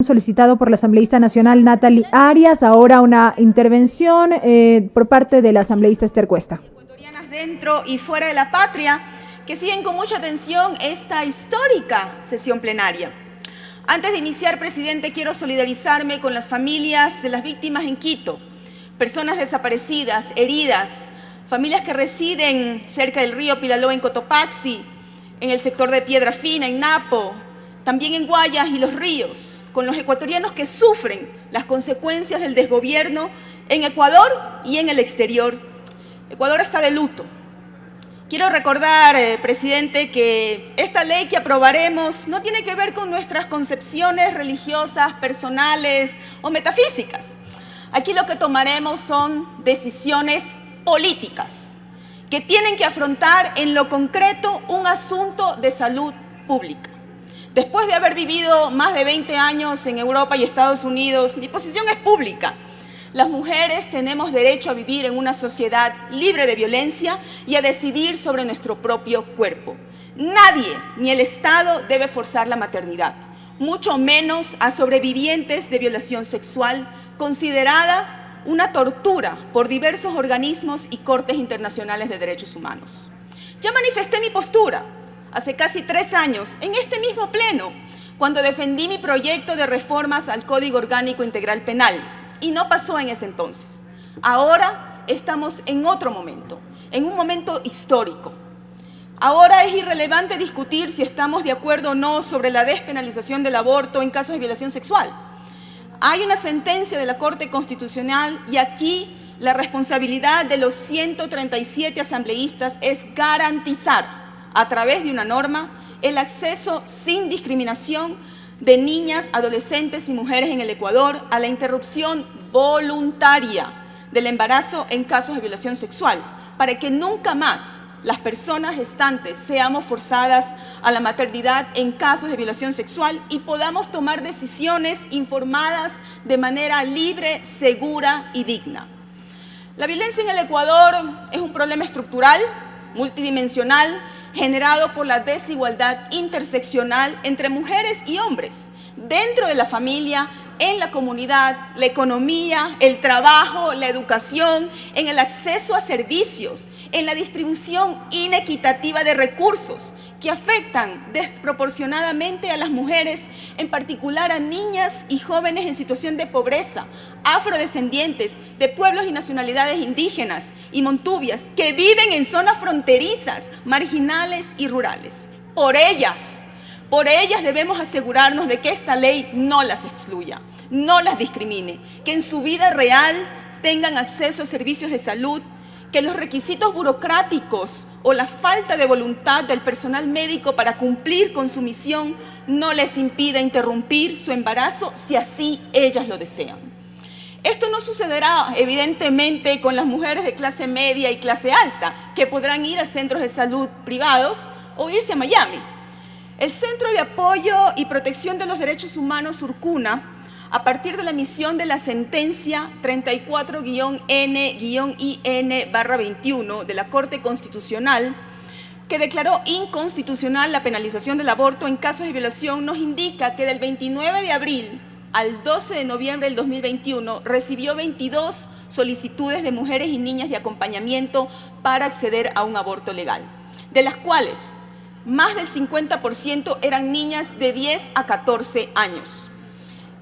solicitado por la asambleísta nacional Natalie Arias. Ahora una intervención por parte de la asambleísta Esther Cuesta. Ecuatorianas dentro y fuera de la patria que siguen con mucha atención esta histórica sesión plenaria. Antes de iniciar, presidente, quiero solidarizarme con las familias de las víctimas en Quito, personas desaparecidas, heridas, familias que residen cerca del río Pilaló en Cotopaxi, en el sector de Piedra Fina, en Napo, también en Guayas y Los Ríos, con los ecuatorianos que sufren las consecuencias del desgobierno en Ecuador y en el exterior. Ecuador está de luto. Quiero recordar, presidente, que esta ley que aprobaremos no tiene que ver con nuestras concepciones religiosas, personales o metafísicas. Aquí lo que tomaremos son decisiones políticas que tienen que afrontar en lo concreto un asunto de salud pública. Después de haber vivido más de 20 años en Europa y Estados Unidos, mi posición es pública. Las mujeres tenemos derecho a vivir en una sociedad libre de violencia y a decidir sobre nuestro propio cuerpo. Nadie, ni el Estado, debe forzar la maternidad, mucho menos a sobrevivientes de violación sexual, considerada una tortura por diversos organismos y cortes internacionales de derechos humanos. Ya manifesté mi postura hace casi 3 años en este mismo pleno, cuando defendí mi proyecto de reformas al Código Orgánico Integral Penal, y no pasó en ese entonces. Ahora estamos en otro momento, en un momento histórico. Ahora es irrelevante discutir si estamos de acuerdo o no sobre la despenalización del aborto en casos de violación sexual. Hay una sentencia de la Corte Constitucional y aquí la responsabilidad de los 137 asambleístas es garantizar, a través de una norma, el acceso sin discriminación de niñas, adolescentes y mujeres en el Ecuador a la interrupción voluntaria del embarazo en casos de violación sexual, para que nunca más las personas gestantes seamos forzadas a la maternidad en casos de violación sexual y podamos tomar decisiones informadas de manera libre, segura y digna. La violencia en el Ecuador es un problema estructural, multidimensional, generado por la desigualdad interseccional entre mujeres y hombres, dentro de la familia, en la comunidad, la economía, el trabajo, la educación, en el acceso a servicios, en la distribución inequitativa de recursos que afectan desproporcionadamente a las mujeres, en particular a niñas y jóvenes en situación de pobreza, afrodescendientes, de pueblos y nacionalidades indígenas y montubias que viven en zonas fronterizas, marginales y rurales. Por ellas debemos asegurarnos de que esta ley no las excluya, no las discrimine, que en su vida real tengan acceso a servicios de salud, que los requisitos burocráticos o la falta de voluntad del personal médico para cumplir con su misión no les impida interrumpir su embarazo si así ellas lo desean. Esto no sucederá, evidentemente, con las mujeres de clase media y clase alta, que podrán ir a centros de salud privados o irse a Miami. El Centro de Apoyo y Protección de los Derechos Humanos, Surcuna, a partir de la emisión de la sentencia 34-N-IN-21 de la Corte Constitucional, que declaró inconstitucional la penalización del aborto en casos de violación, nos indica que del 29 de abril al 12 de noviembre del 2021 recibió 22 solicitudes de mujeres y niñas de acompañamiento para acceder a un aborto legal, de las cuales más del 50% eran niñas de 10 a 14 años.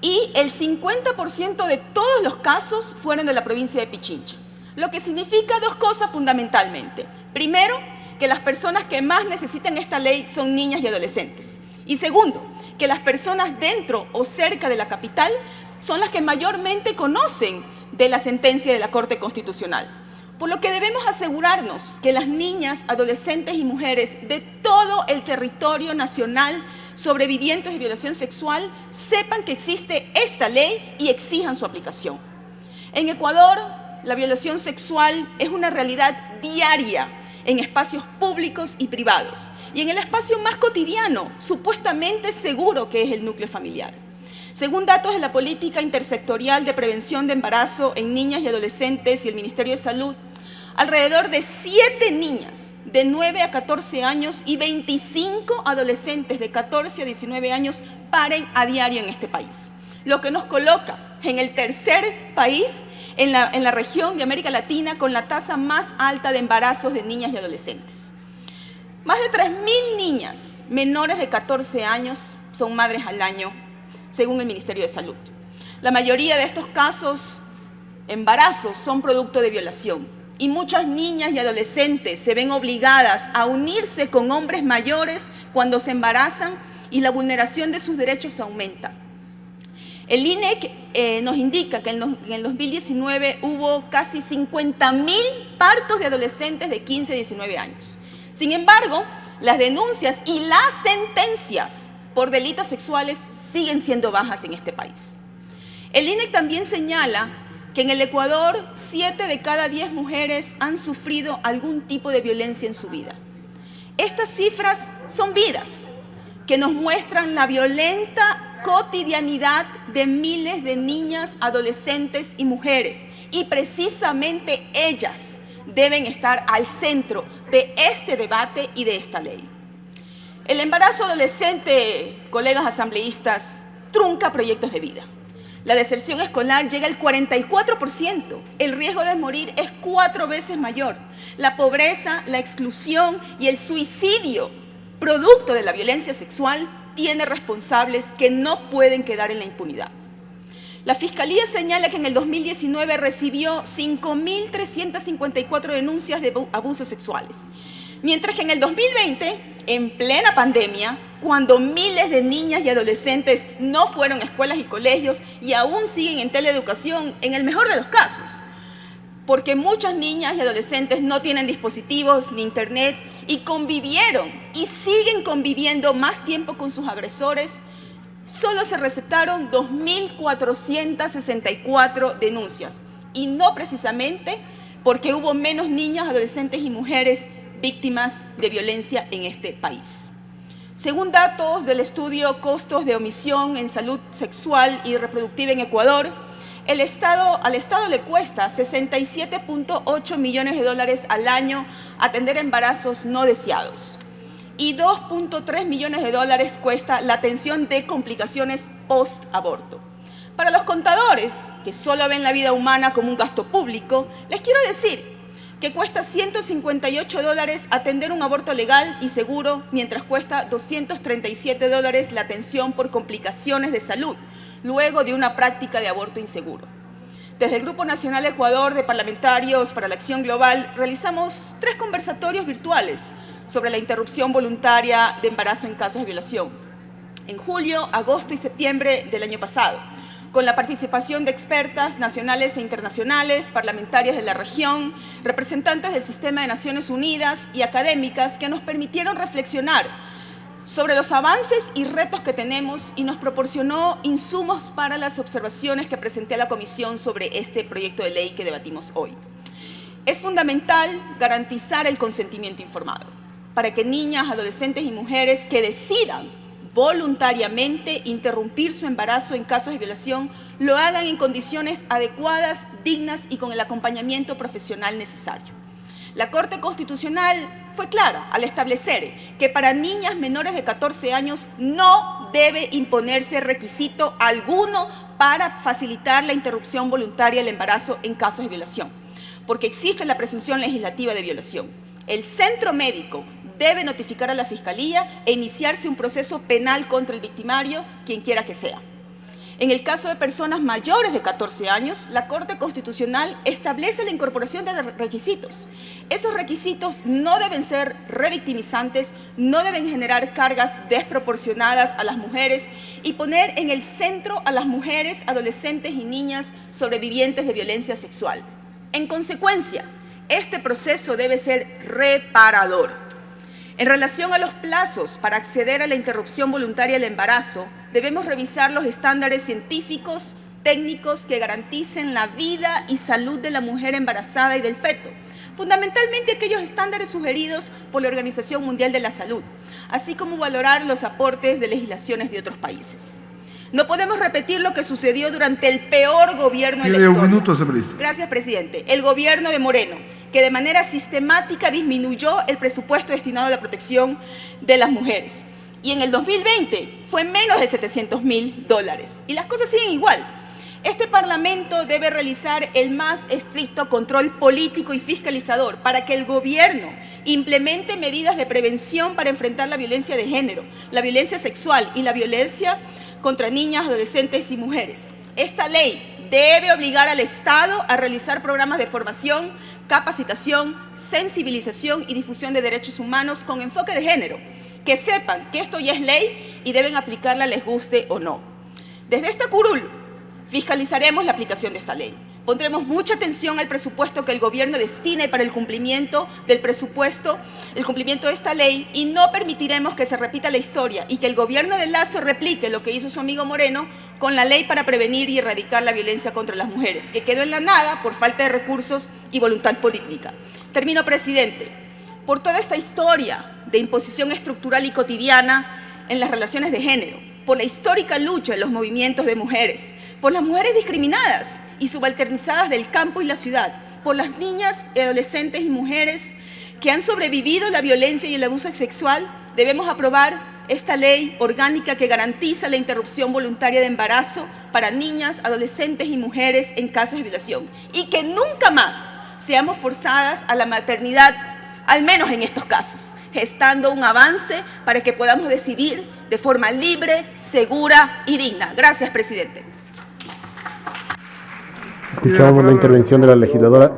Y el 50% de todos los casos fueron de la provincia de Pichincha, lo que significa 2 cosas fundamentalmente. Primero, que las personas que más necesitan esta ley son niñas y adolescentes. Y segundo, que las personas dentro o cerca de la capital son las que mayormente conocen de la sentencia de la Corte Constitucional. Por lo que debemos asegurarnos que las niñas, adolescentes y mujeres de todo el territorio nacional sobrevivientes de violación sexual sepan que existe esta ley y exijan su aplicación. En Ecuador, la violación sexual es una realidad diaria en espacios públicos y privados y en el espacio más cotidiano, supuestamente seguro, que es el núcleo familiar. Según datos de la Política Intersectorial de Prevención de Embarazo en Niñas y Adolescentes y el Ministerio de Salud, alrededor de 7 niñas de 9 a 14 años y 25 adolescentes de 14 a 19 años paren a diario en este país. lo que nos coloca en el tercer país en la región de América Latina con la tasa más alta de embarazos de niñas y adolescentes. Más de 3.000 niñas menores de 14 años son madres al año, según el Ministerio de Salud. La mayoría de estos casos, embarazos, son producto de violación y muchas niñas y adolescentes se ven obligadas a unirse con hombres mayores cuando se embarazan y la vulneración de sus derechos aumenta. El INEC nos indica que en el 2019 hubo casi 50.000 partos de adolescentes de 15 a 19 años. Sin embargo, las denuncias y las sentencias por delitos sexuales siguen siendo bajas en este país. El INEC también señala que en el Ecuador 7 de cada 10 mujeres han sufrido algún tipo de violencia en su vida. Estas cifras son vidas que nos muestran la violenta cotidianidad de miles de niñas, adolescentes y mujeres, y precisamente ellas deben estar al centro de este debate y de esta ley. El embarazo adolescente, colegas asambleístas, trunca proyectos de vida. La deserción escolar llega al 44%, el riesgo de morir es 4 veces mayor. La pobreza, la exclusión y el suicidio, producto de la violencia sexual, tiene responsables que no pueden quedar en la impunidad. La Fiscalía señala que en el 2019 recibió 5.354 denuncias de abusos sexuales, mientras que en el 2020, en plena pandemia, cuando miles de niñas y adolescentes no fueron a escuelas y colegios y aún siguen en teleeducación, en el mejor de los casos, porque muchas niñas y adolescentes no tienen dispositivos ni internet y convivieron y siguen conviviendo más tiempo con sus agresores, solo se recetaron 2.464 denuncias, y no precisamente porque hubo menos niñas, adolescentes y mujeres víctimas de violencia en este país. Según datos del estudio Costos de Omisión en Salud Sexual y Reproductiva en Ecuador, al Estado le cuesta 67.8 millones de dólares al año atender embarazos no deseados y 2.3 millones de dólares cuesta la atención de complicaciones post-aborto. Para los contadores, que solo ven la vida humana como un gasto público, les quiero decir que cuesta 158 dólares atender un aborto legal y seguro, mientras cuesta 237 dólares la atención por complicaciones de salud, luego de una práctica de aborto inseguro. Desde el Grupo Nacional Ecuador de Parlamentarios para la Acción Global realizamos 3 conversatorios virtuales sobre la interrupción voluntaria de embarazo en casos de violación, en julio, agosto y septiembre del año pasado, con la participación de expertas nacionales e internacionales, parlamentarias de la región, representantes del Sistema de Naciones Unidas y académicas que nos permitieron reflexionar sobre los avances y retos que tenemos y nos proporcionó insumos para las observaciones que presenté a la Comisión sobre este proyecto de ley que debatimos hoy. Es fundamental garantizar el consentimiento informado para que niñas, adolescentes y mujeres que decidan voluntariamente interrumpir su embarazo en casos de violación lo hagan en condiciones adecuadas, dignas y con el acompañamiento profesional necesario. La Corte Constitucional fue clara al establecer que para niñas menores de 14 años no debe imponerse requisito alguno para facilitar la interrupción voluntaria del embarazo en casos de violación, porque existe la presunción legislativa de violación. El centro médico debe notificar a la Fiscalía e iniciarse un proceso penal contra el victimario, quien quiera que sea. En el caso de personas mayores de 14 años, la Corte Constitucional establece la incorporación de requisitos. Esos requisitos no deben ser revictimizantes, no deben generar cargas desproporcionadas a las mujeres y poner en el centro a las mujeres, adolescentes y niñas sobrevivientes de violencia sexual. En consecuencia, este proceso debe ser reparador. En relación a los plazos para acceder a la interrupción voluntaria del embarazo, debemos revisar los estándares científicos, técnicos que garanticen la vida y salud de la mujer embarazada y del feto, fundamentalmente aquellos estándares sugeridos por la Organización Mundial de la Salud, así como valorar los aportes de legislaciones de otros países. No podemos repetir lo que sucedió durante el peor gobierno de la historia. Tiene un minuto, asambleísta. Gracias, presidente. El gobierno de Moreno, que de manera sistemática disminuyó el presupuesto destinado a la protección de las mujeres. y en el 2020 fue menos de $700.000. Y las cosas siguen igual. Este Parlamento debe realizar el más estricto control político y fiscalizador para que el gobierno implemente medidas de prevención para enfrentar la violencia de género, la violencia sexual y la violencia contra niñas, adolescentes y mujeres. Esta ley debe obligar al Estado a realizar programas de formación, capacitación, sensibilización y difusión de derechos humanos con enfoque de género, que sepan que esto ya es ley y deben aplicarla les guste o no. Desde este curul fiscalizaremos la aplicación de esta ley. Pondremos mucha atención al presupuesto que el gobierno destine para el cumplimiento del presupuesto, el cumplimiento de esta ley, y no permitiremos que se repita la historia y que el gobierno de Lazo replique lo que hizo su amigo Moreno con la ley para prevenir y erradicar la violencia contra las mujeres, que quedó en la nada por falta de recursos y voluntad política. Termino, presidente. Por toda esta historia de imposición estructural y cotidiana en las relaciones de género, por la histórica lucha de los movimientos de mujeres, por las mujeres discriminadas y subalternizadas del campo y la ciudad, por las niñas, adolescentes y mujeres que han sobrevivido la violencia y el abuso sexual, debemos aprobar esta ley orgánica que garantiza la interrupción voluntaria de embarazo para niñas, adolescentes y mujeres en casos de violación, y que nunca más seamos forzadas a la maternidad, al menos en estos casos, gestando un avance para que podamos decidir de forma libre, segura y digna. Gracias, presidente. Escuchamos la intervención de la legisladora